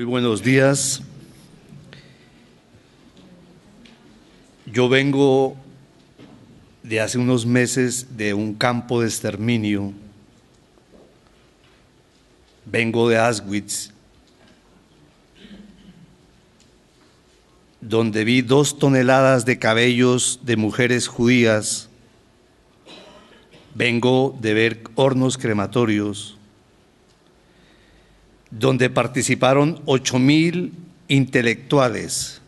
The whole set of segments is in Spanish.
buenos días. Yo vengo de hace unos meses de un campo de exterminio. Vengo de Auschwitz, donde vi 2 toneladas de cabellos de mujeres judías. Vengo de ver hornos crematorios, donde participaron 8.000 intelectuales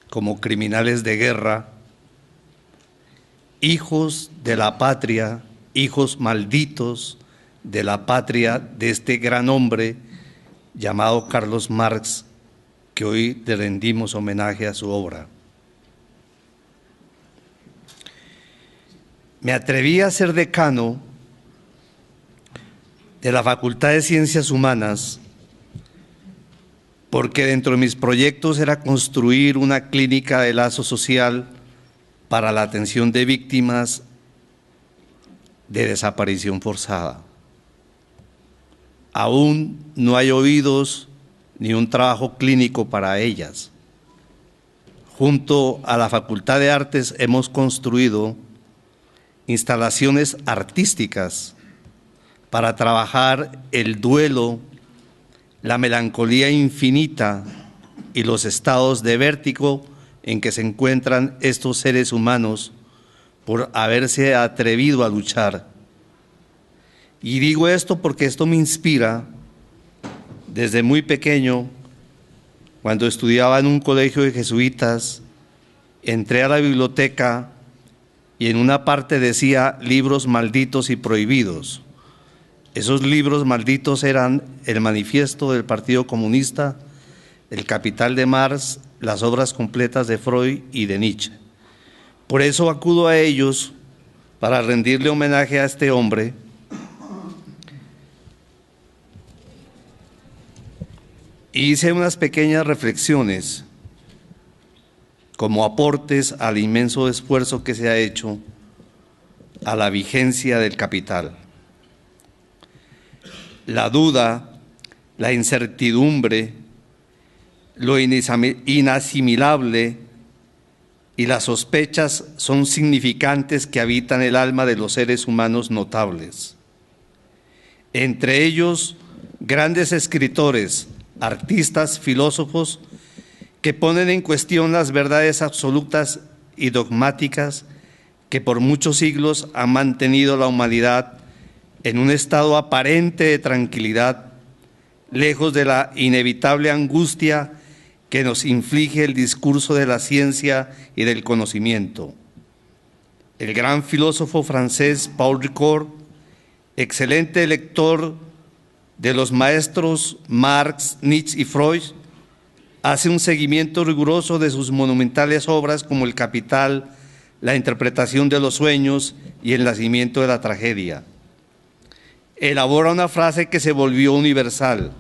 como criminales de guerra, hijos de la patria, hijos malditos de la patria de este gran hombre llamado Carlos Marx, que hoy le rendimos homenaje a su obra. Me atreví a ser decano de la Facultad de Ciencias Humanas porque dentro de mis proyectos era construir una clínica de lazo social para la atención de víctimas de desaparición forzada. Aún no hay oídos ni un trabajo clínico para ellas. Junto a la Facultad de Artes hemos construido instalaciones artísticas para trabajar el duelo, la melancolía infinita y los estados de vértigo en que se encuentran estos seres humanos por haberse atrevido a luchar. Y digo esto porque esto me inspira desde muy pequeño. Cuando estudiaba en un colegio de jesuitas, entré a la biblioteca y en una parte decía libros malditos y prohibidos. Esos libros malditos eran el Manifiesto del Partido Comunista, El Capital de Marx, las obras completas de Freud y de Nietzsche. Por eso acudo a ellos para rendirle homenaje a este hombre. Y hice unas pequeñas reflexiones como aportes al inmenso esfuerzo que se ha hecho a la vigencia del capital. La duda, la incertidumbre, lo inasimilable y las sospechas son significantes que habitan el alma de los seres humanos notables. Entre ellos, grandes escritores, artistas, filósofos, que ponen en cuestión las verdades absolutas y dogmáticas que por muchos siglos han mantenido la humanidad en un estado aparente de tranquilidad, lejos de la inevitable angustia que nos inflige el discurso de la ciencia y del conocimiento. El gran filósofo francés Paul Ricoeur, excelente lector de los maestros Marx, Nietzsche y Freud, hace un seguimiento riguroso de sus monumentales obras como El Capital, La interpretación de los sueños y El nacimiento de la tragedia. Elabora una frase que se volvió universal.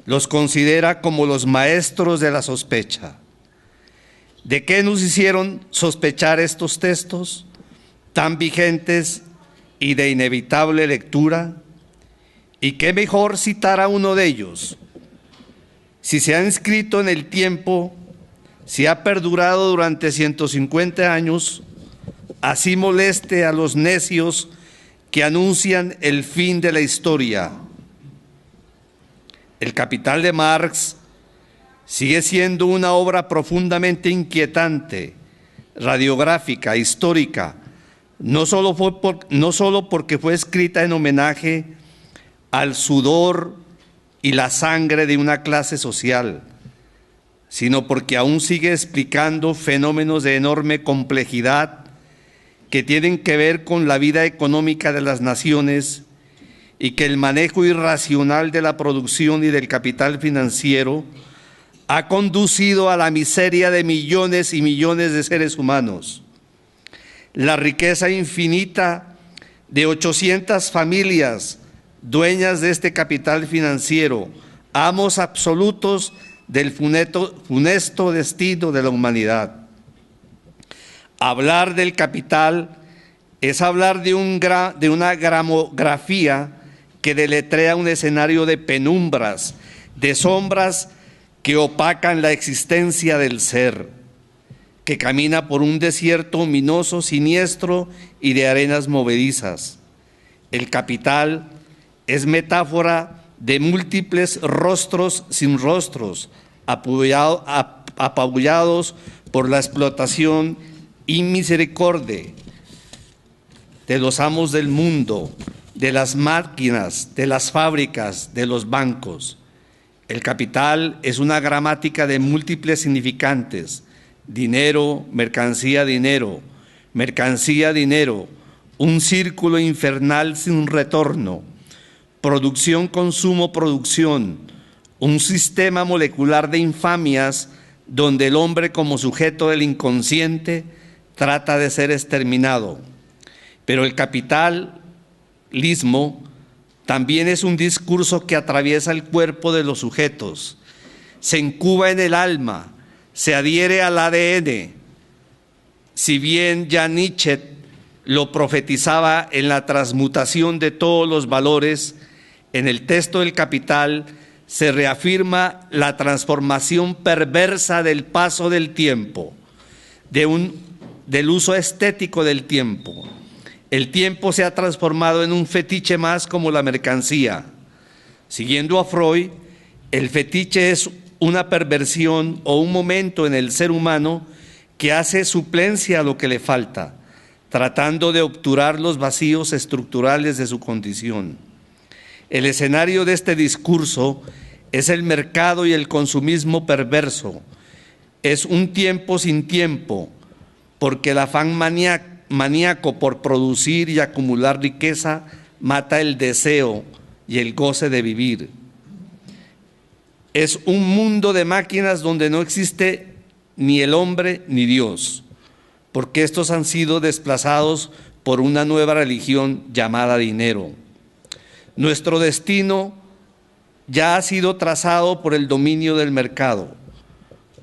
Los considera como los maestros de la sospecha. ¿De qué nos hicieron sospechar estos textos tan vigentes y de inevitable lectura? ¿Y qué mejor citar a uno de ellos? Si se ha inscrito en el tiempo, si ha perdurado durante 150 años, así moleste a los necios que anuncian el fin de la historia. El Capital de Marx sigue siendo una obra profundamente inquietante, radiográfica, histórica, no solo porque fue escrita en homenaje al sudor y la sangre de una clase social, sino porque aún sigue explicando fenómenos de enorme complejidad que tienen que ver con la vida económica de las naciones y que el manejo irracional de la producción y del capital financiero ha conducido a la miseria de millones y millones de seres humanos. La riqueza infinita de 800 familias dueñas de este capital financiero, amos absolutos del funesto destino de la humanidad. Hablar del capital es hablar de una gramografía que deletrea un escenario de penumbras, de sombras que opacan la existencia del ser, que camina por un desierto ominoso, siniestro y de arenas movedizas. El capital es metáfora de múltiples rostros sin rostros, apabullados por la explotación inmisericordia de los amos del mundo, de las máquinas, de las fábricas, de los bancos. El capital es una gramática de múltiples significantes: dinero, mercancía, dinero, mercancía, dinero, un círculo infernal sin retorno, producción, consumo, producción, un sistema molecular de infamias donde el hombre como sujeto del inconsciente trata de ser exterminado. Pero el capitalismo también es un discurso que atraviesa el cuerpo de los sujetos, se incuba en el alma, se adhiere al ADN. Si bien ya Nietzsche lo profetizaba en la transmutación de todos los valores, en el texto del Capital se reafirma la transformación perversa del paso del tiempo, del uso estético del tiempo. El tiempo se ha transformado en un fetiche más como la mercancía. Siguiendo a Freud, el fetiche es una perversión o un momento en el ser humano que hace suplencia a lo que le falta, tratando de obturar los vacíos estructurales de su condición. El escenario de este discurso es el mercado y el consumismo perverso. Es un tiempo sin tiempo, porque el afán maníaco por producir y acumular riqueza mata el deseo y el goce de vivir. Es un mundo de máquinas donde no existe ni el hombre ni Dios, porque estos han sido desplazados por una nueva religión llamada dinero. Nuestro destino ya ha sido trazado por el dominio del mercado.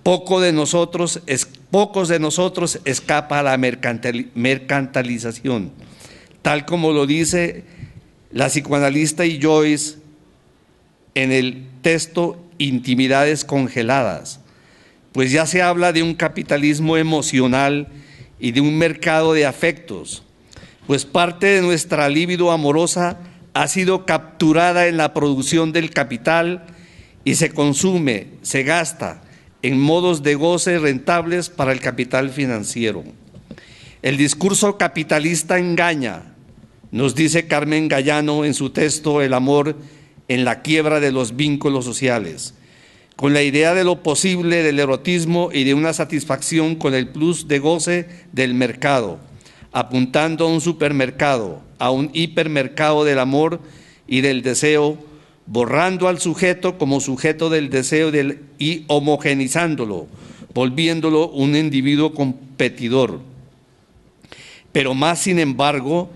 Pocos de nosotros escapa a la mercantilización, tal como lo dice la psicoanalista Joyce en el texto Intimidades congeladas, pues ya se habla de un capitalismo emocional y de un mercado de afectos, pues parte de nuestra libido amorosa ha sido capturada en la producción del capital y se consume, se gasta en modos de goce rentables para el capital financiero. El discurso capitalista engaña, nos dice Carmen Gallano en su texto El amor en la quiebra de los vínculos sociales, con la idea de lo posible del erotismo y de una satisfacción con el plus de goce del mercado, apuntando a un supermercado, a un hipermercado del amor y del deseo, borrando al sujeto como sujeto del deseo y homogenizándolo, volviéndolo un individuo competidor. Pero más, sin embargo,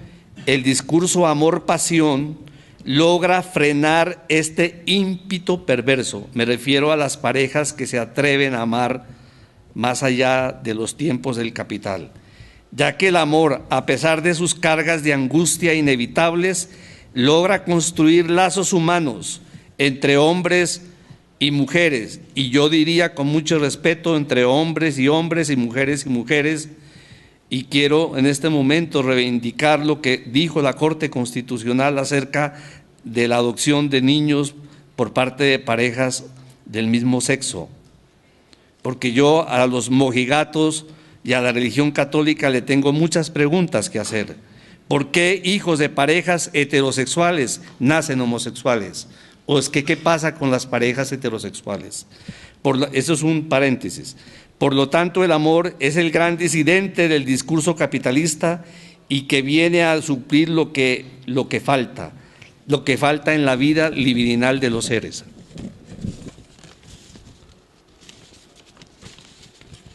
el discurso amor-pasión logra frenar este ímpetu perverso. Me refiero a las parejas que se atreven a amar más allá de los tiempos del capital, ya que el amor, a pesar de sus cargas de angustia inevitables, logra construir lazos humanos entre hombres y mujeres, y yo diría con mucho respeto entre hombres y hombres y mujeres, y quiero en este momento reivindicar lo que dijo la Corte Constitucional acerca de la adopción de niños por parte de parejas del mismo sexo, porque yo a los mojigatos y a la religión católica le tengo muchas preguntas que hacer. ¿Por qué hijos de parejas heterosexuales nacen homosexuales? ¿O es que qué pasa con las parejas heterosexuales? Eso es un paréntesis. Por lo tanto, el amor es el gran disidente del discurso capitalista y que viene a suplir lo que falta en la vida libidinal de los seres.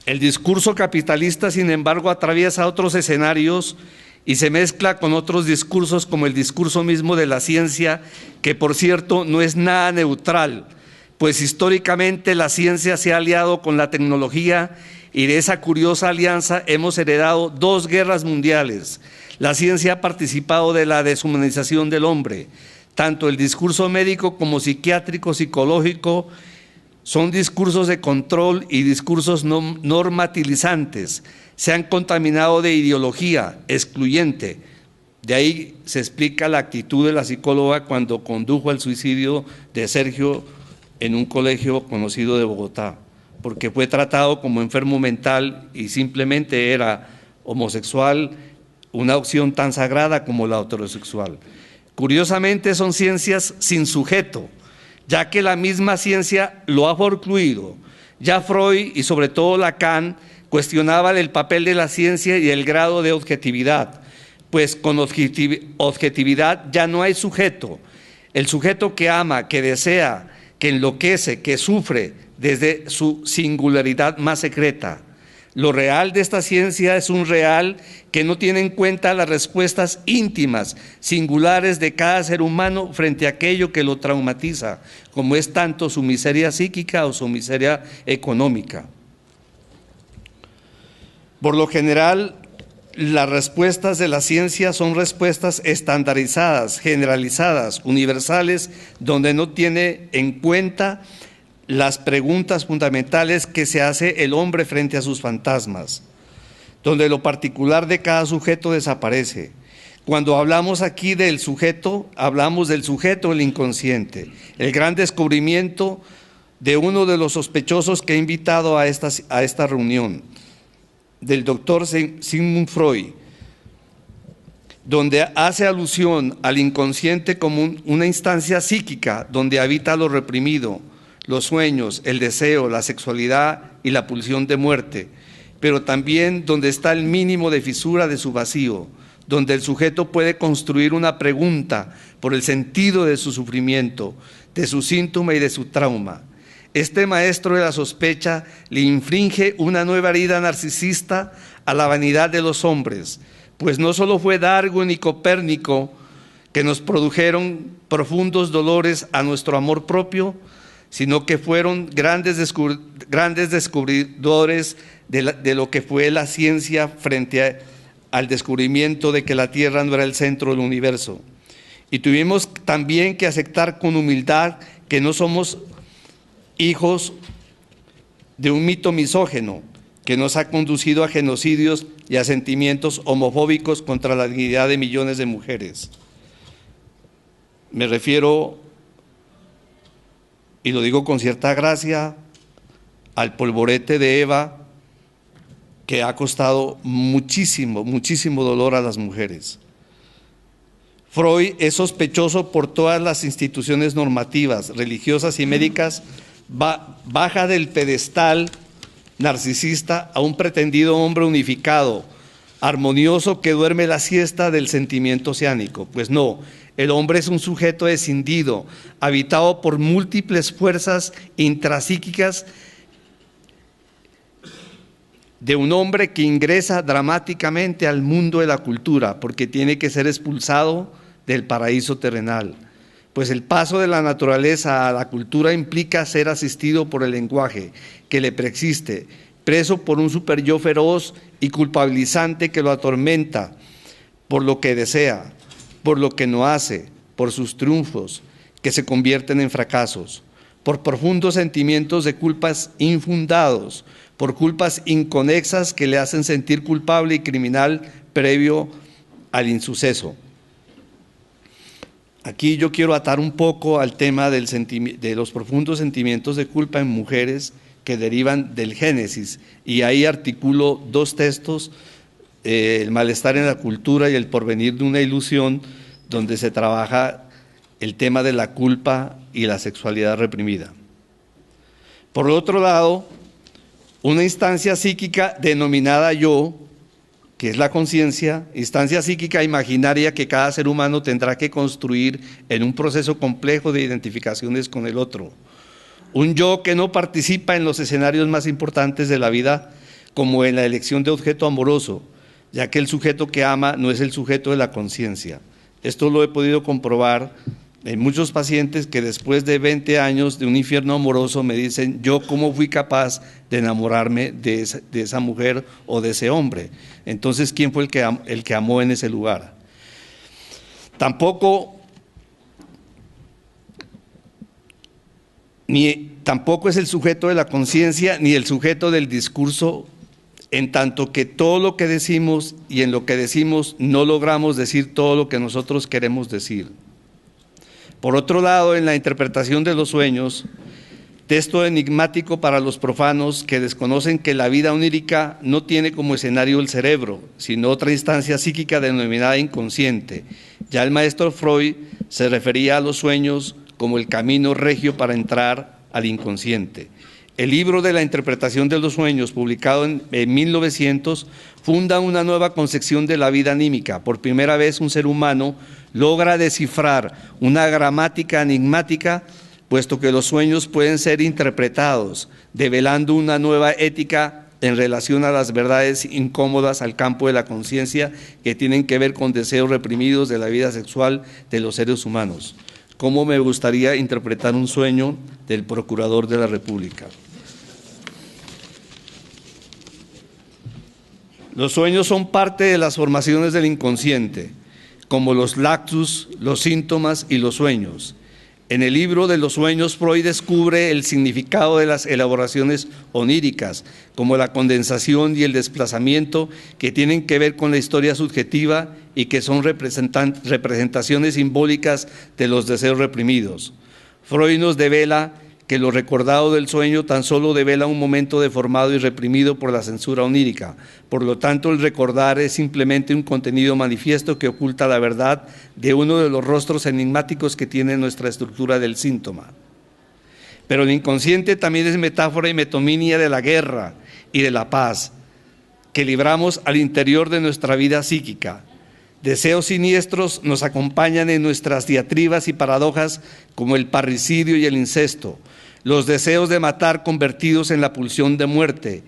El discurso capitalista, sin embargo, atraviesa otros escenarios y se mezcla con otros discursos, como el discurso mismo de la ciencia, que por cierto no es nada neutral, pues históricamente la ciencia se ha aliado con la tecnología y de esa curiosa alianza hemos heredado 2 guerras mundiales. La ciencia ha participado de la deshumanización del hombre, tanto el discurso médico como psiquiátrico, psicológico, son discursos de control y discursos normativizantes. Se han contaminado de ideología excluyente. De ahí se explica la actitud de la psicóloga cuando condujo al suicidio de Sergio en un colegio conocido de Bogotá, porque fue tratado como enfermo mental y simplemente era homosexual, una opción tan sagrada como la heterosexual. Curiosamente son ciencias sin sujeto, ya que la misma ciencia lo ha forcluido. Ya Freud y sobre todo Lacan cuestionaban el papel de la ciencia y el grado de objetividad, pues con objetividad ya no hay sujeto. El sujeto que ama, que desea, que enloquece, que sufre desde su singularidad más secreta. Lo real de esta ciencia es un real que no tiene en cuenta las respuestas íntimas, singulares de cada ser humano frente a aquello que lo traumatiza, como es tanto su miseria psíquica o su miseria económica. Por lo general, las respuestas de la ciencia son respuestas estandarizadas, generalizadas, universales, donde no tiene en cuenta las preguntas fundamentales que se hace el hombre frente a sus fantasmas, donde lo particular de cada sujeto desaparece. Cuando hablamos aquí del sujeto, hablamos del sujeto del inconsciente, el gran descubrimiento de uno de los sospechosos que he invitado a esta reunión, del doctor Sigmund Freud, donde hace alusión al inconsciente como una instancia psíquica donde habita lo reprimido, los sueños, el deseo, la sexualidad y la pulsión de muerte, pero también donde está el mínimo de fisura de su vacío, donde el sujeto puede construir una pregunta por el sentido de su sufrimiento, de su síntoma y de su trauma. Este maestro de la sospecha le infringe una nueva herida narcisista a la vanidad de los hombres, pues no solo fue Darwin y Copérnico que nos produjeron profundos dolores a nuestro amor propio, sino que fueron grandes descubridores de lo que fue la ciencia frente al descubrimiento de que la Tierra no era el centro del universo. Y tuvimos también que aceptar con humildad que no somos hijos de un mito misógeno que nos ha conducido a genocidios y a sentimientos homofóbicos contra la dignidad de millones de mujeres. Me refiero, y lo digo con cierta gracia, al polvorete de Eva, que ha costado muchísimo, muchísimo dolor a las mujeres. Freud es sospechoso por todas las instituciones normativas, religiosas y médicas, baja del pedestal narcisista a un pretendido hombre unificado, armonioso que duerme la siesta del sentimiento oceánico. Pues no, el hombre es un sujeto escindido, habitado por múltiples fuerzas intrapsíquicas de un hombre que ingresa dramáticamente al mundo de la cultura, porque tiene que ser expulsado del paraíso terrenal. Pues el paso de la naturaleza a la cultura implica ser asistido por el lenguaje que le preexiste, preso por un superyo feroz y culpabilizante que lo atormenta por lo que desea, por lo que no hace, por sus triunfos que se convierten en fracasos, por profundos sentimientos de culpas infundados, por culpas inconexas que le hacen sentir culpable y criminal previo al insuceso. Aquí yo quiero atar un poco al tema de los profundos sentimientos de culpa en mujeres que derivan del Génesis, y ahí articulo dos textos, el malestar en la cultura y el porvenir de una ilusión, donde se trabaja el tema de la culpa y la sexualidad reprimida. Por otro lado, una instancia psíquica denominada yo, que es la conciencia, instancia psíquica imaginaria que cada ser humano tendrá que construir en un proceso complejo de identificaciones con el otro. Un yo que no participa en los escenarios más importantes de la vida, como en la elección de objeto amoroso, ya que el sujeto que ama no es el sujeto de la conciencia. Esto lo he podido comprobar en muchos pacientes que después de 20 años de un infierno amoroso me dicen: yo cómo fui capaz de enamorarme de esa mujer o de ese hombre. Entonces, ¿quién fue el que amó en ese lugar? Tampoco ni tampoco es el sujeto de la conciencia ni el sujeto del discurso, en tanto que todo lo que decimos y en lo que decimos no logramos decir todo lo que nosotros queremos decir. Por otro lado, en la interpretación de los sueños, texto enigmático para los profanos que desconocen que la vida onírica no tiene como escenario el cerebro, sino otra instancia psíquica denominada inconsciente. Ya el maestro Freud se refería a los sueños como el camino regio para entrar al inconsciente. El libro de la interpretación de los sueños, publicado en 1900, funda una nueva concepción de la vida anímica. Por primera vez un ser humano logra descifrar una gramática enigmática, puesto que los sueños pueden ser interpretados, develando una nueva ética en relación a las verdades incómodas al campo de la conciencia que tienen que ver con deseos reprimidos de la vida sexual de los seres humanos. ¿Cómo me gustaría interpretar un sueño del Procurador de la República? Los sueños son parte de las formaciones del inconsciente, como los lapsus, los síntomas y los sueños. En el libro de los sueños, Freud descubre el significado de las elaboraciones oníricas, como la condensación y el desplazamiento, que tienen que ver con la historia subjetiva y que son representaciones simbólicas de los deseos reprimidos. Freud nos devela que lo recordado del sueño tan solo devela un momento deformado y reprimido por la censura onírica. Por lo tanto, el recordar es simplemente un contenido manifiesto que oculta la verdad de uno de los rostros enigmáticos que tiene nuestra estructura del síntoma. Pero el inconsciente también es metáfora y metonímia de la guerra y de la paz que libramos al interior de nuestra vida psíquica. Deseos siniestros nos acompañan en nuestras diatribas y paradojas, como el parricidio y el incesto, los deseos de matar convertidos en la pulsión de muerte.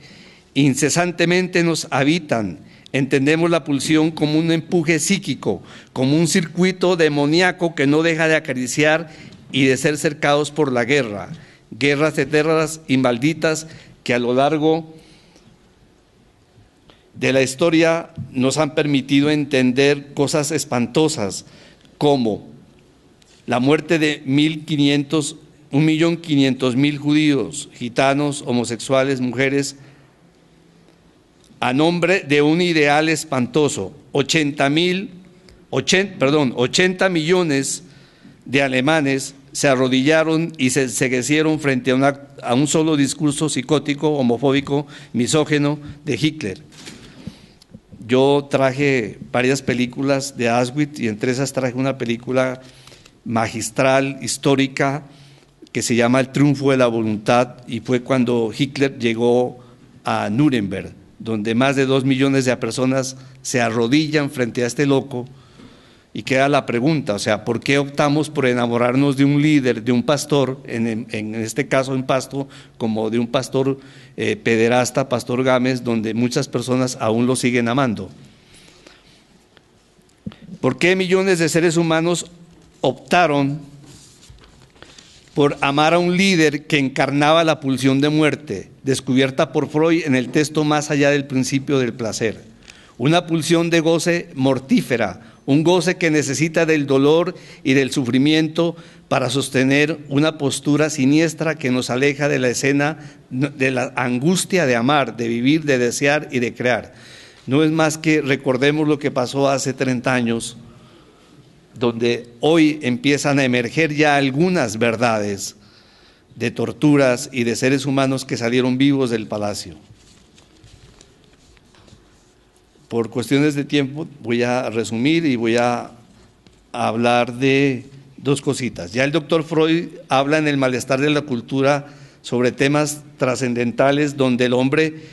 Incesantemente nos habitan. Entendemos la pulsión como un empuje psíquico, como un circuito demoníaco que no deja de acariciar y de ser cercados por la guerra. Guerras eternas y malditas que a lo largo de la historia nos han permitido entender cosas espantosas, como la muerte de 1.500.000 judíos, gitanos, homosexuales, mujeres, a nombre de un ideal espantoso. 80 millones de alemanes se arrodillaron y se enceguecieron frente a un solo discurso psicótico, homofóbico, misógino de Hitler. Yo traje varias películas de Auschwitz y entre esas traje una película magistral, histórica, que se llama El triunfo de la voluntad, y fue cuando Hitler llegó a Nuremberg, donde más de 2 millones de personas se arrodillan frente a este loco, y queda la pregunta, o sea, ¿por qué optamos por enamorarnos de un líder, de un pastor, en este caso en Pasto, como de un pastor pederasta, Pastor Gámez, donde muchas personas aún lo siguen amando? ¿Por qué millones de seres humanos optaron por amar a un líder que encarnaba la pulsión de muerte, descubierta por Freud en el texto Más allá del principio del placer? Una pulsión de goce mortífera, un goce que necesita del dolor y del sufrimiento para sostener una postura siniestra que nos aleja de la escena de la angustia de amar, de vivir, de desear y de crear. No es más que recordemos lo que pasó hace 30 años, donde hoy empiezan a emerger ya algunas verdades de torturas y de seres humanos que salieron vivos del palacio. Por cuestiones de tiempo voy a resumir y voy a hablar de dos cositas. Ya el doctor Freud habla en El malestar de la cultura sobre temas trascendentales donde el hombre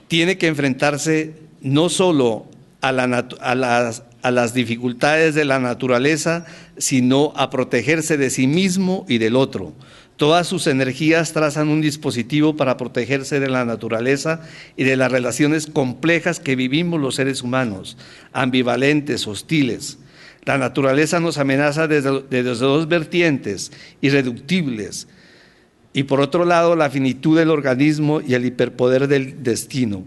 tiene que enfrentarse no solo a las dificultades de la naturaleza, sino a protegerse de sí mismo y del otro. Todas sus energías trazan un dispositivo para protegerse de la naturaleza y de las relaciones complejas que vivimos los seres humanos, ambivalentes, hostiles. La naturaleza nos amenaza desde dos vertientes irreductibles, y por otro lado la finitud del organismo y el hiperpoder del destino.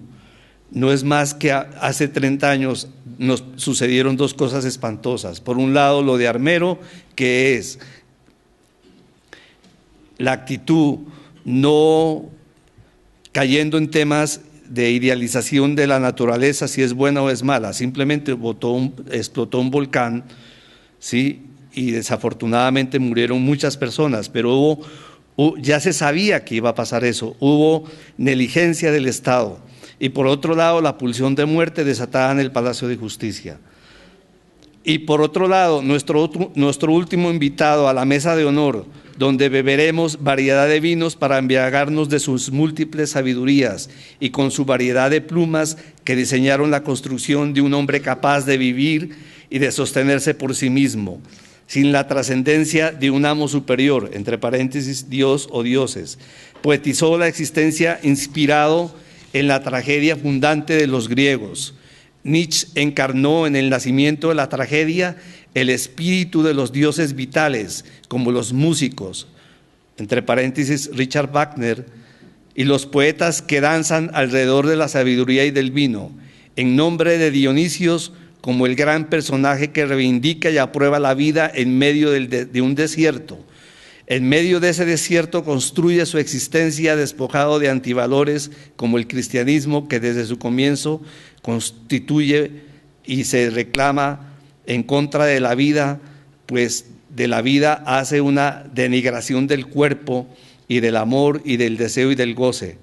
No es más que hace 30 años nos sucedieron dos cosas espantosas. Por un lado, lo de Armero, que es la actitud, no cayendo en temas de idealización de la naturaleza, si es buena o es mala, simplemente explotó un volcán, ¿sí? Y desafortunadamente murieron muchas personas, pero ya se sabía que iba a pasar eso, hubo negligencia del Estado, y por otro lado la pulsión de muerte desatada en el Palacio de Justicia. Y por otro lado, nuestro último invitado a la mesa de honor, donde beberemos variedad de vinos para embriagarnos de sus múltiples sabidurías y con su variedad de plumas que diseñaron la construcción de un hombre capaz de vivir y de sostenerse por sí mismo, sin la trascendencia de un amo superior, entre paréntesis, Dios o dioses. Poetizó la existencia inspirado en la tragedia fundante de los griegos. Nietzsche encarnó en el nacimiento de la tragedia el espíritu de los dioses vitales, como los músicos, entre paréntesis, Richard Wagner, y los poetas que danzan alrededor de la sabiduría y del vino, en nombre de Dionisios, como el gran personaje que reivindica y aprueba la vida en medio de un desierto. En medio de ese desierto construye su existencia despojado de antivalores como el cristianismo, que desde su comienzo constituye y se reclama en contra de la vida, pues de la vida hace una denigración del cuerpo y del amor y del deseo y del goce,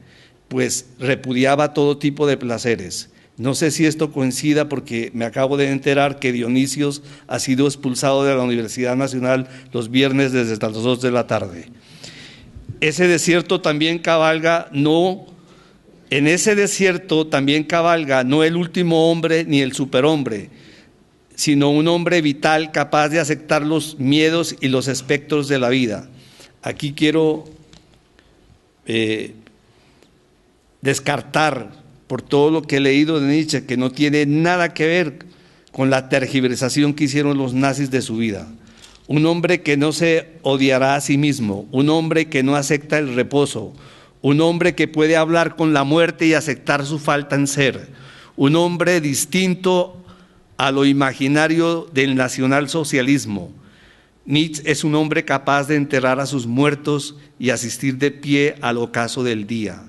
pues repudiaba todo tipo de placeres. No sé si esto coincida porque me acabo de enterar que Dionisios ha sido expulsado de la Universidad Nacional los viernes desde las 2 de la tarde. Ese desierto también cabalga, en ese desierto también cabalga no el último hombre ni el superhombre, sino un hombre vital capaz de aceptar los miedos y los espectros de la vida. Aquí quiero descartar por todo lo que he leído de Nietzsche, que no tiene nada que ver con la tergiversación que hicieron los nazis de su vida. Un hombre que no se odiará a sí mismo, un hombre que no acepta el reposo, un hombre que puede hablar con la muerte y aceptar su falta en ser, un hombre distinto a lo imaginario del nacionalsocialismo. Nietzsche es un hombre capaz de enterrar a sus muertos y asistir de pie al ocaso del día,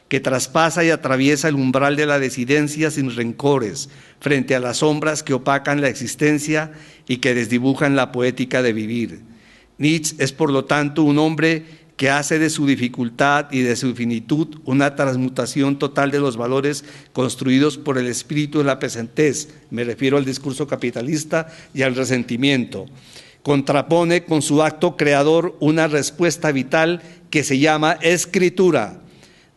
que traspasa y atraviesa el umbral de la disidencia sin rencores, frente a las sombras que opacan la existencia y que desdibujan la poética de vivir. Nietzsche es, por lo tanto, un hombre que hace de su dificultad y de su finitud una transmutación total de los valores construidos por el espíritu de la pesantez, me refiero al discurso capitalista y al resentimiento. Contrapone con su acto creador una respuesta vital que se llama escritura,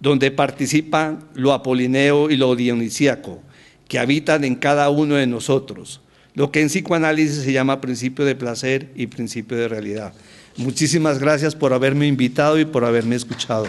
donde participan lo apolineo y lo dionisíaco, que habitan en cada uno de nosotros, lo que en psicoanálisis se llama principio de placer y principio de realidad. Muchísimas gracias por haberme invitado y por haberme escuchado.